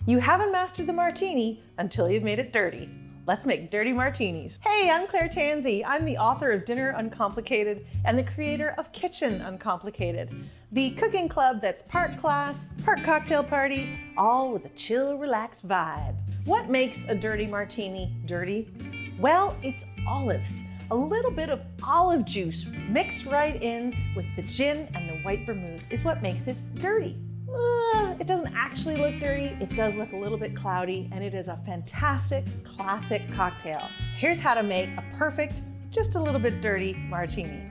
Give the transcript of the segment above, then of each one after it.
You haven't mastered the martini until you've made it dirty. Let's make dirty martinis. Hey, I'm Claire Tansey. I'm the author of Dinner Uncomplicated and the creator of Kitchen Uncomplicated, the cooking club that's part class, part cocktail party, all with a chill, relaxed vibe. What makes a dirty martini dirty? Well, it's olives. A little bit of olive juice mixed right in with the gin and the white vermouth is what makes it dirty. It doesn't actually look dirty, it does look a little bit cloudy, and it is a fantastic, classic cocktail. Here's how to make a perfect, just a little bit dirty martini.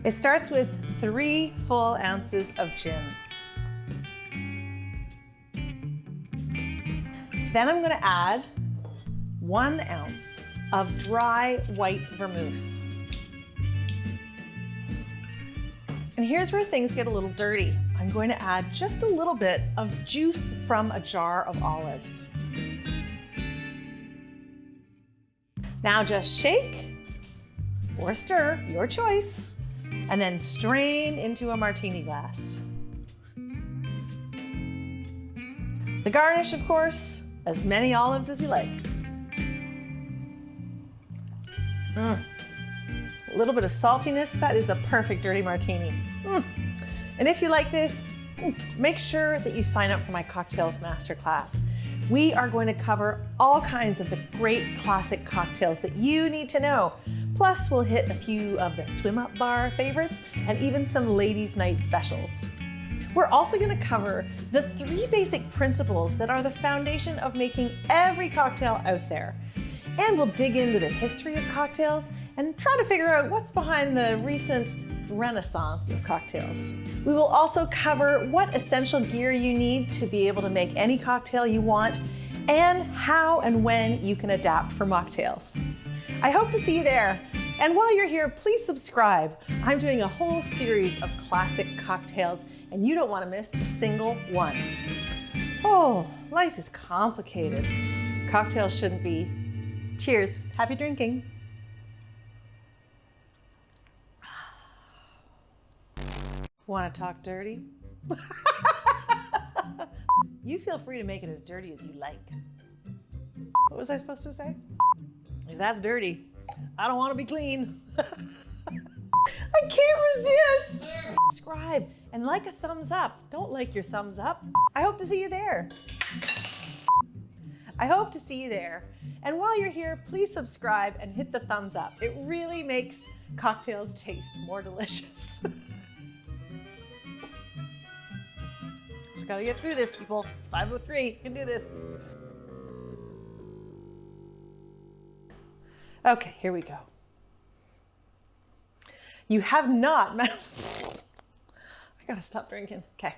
It starts with 3 full ounces of gin. Then I'm gonna add 1 ounce of dry white vermouth. And here's where things get a little dirty. I'm going to add just a little bit of juice from a jar of olives. Now just shake or stir, your choice, and then strain into a martini glass. The garnish, of course, as many olives as you like. A little bit of saltiness, that is the perfect dirty martini. And if you like this, make sure that you sign up for my Cocktails Masterclass. We are going to cover all kinds of the great classic cocktails that you need to know. Plus, we'll hit a few of the swim-up bar favorites and even some ladies' night specials. We're also going to cover the 3 basic principles that are the foundation of making every cocktail out there. And we'll dig into the history of cocktails and try to figure out what's behind the recent renaissance of cocktails. We will also cover what essential gear you need to be able to make any cocktail you want and how and when you can adapt for mocktails. I hope to see you there. And while you're here, please subscribe. I'm doing a whole series of classic cocktails and you don't want to miss a single one. Oh, life is complicated. Cocktails shouldn't be. Cheers, happy drinking. Want to talk dirty? You feel free to make it as dirty as you like. What was I supposed to say? If that's dirty, I don't want to be clean. I can't resist. Subscribe and like a thumbs up. Don't like your thumbs up. I hope to see you there. I hope to see you there. And while you're here, please subscribe and hit the thumbs up. It really makes cocktails taste more delicious. Just gotta get through this, people. It's 5:03, you can do this. Okay, here we go. You have not, I gotta stop drinking. Okay.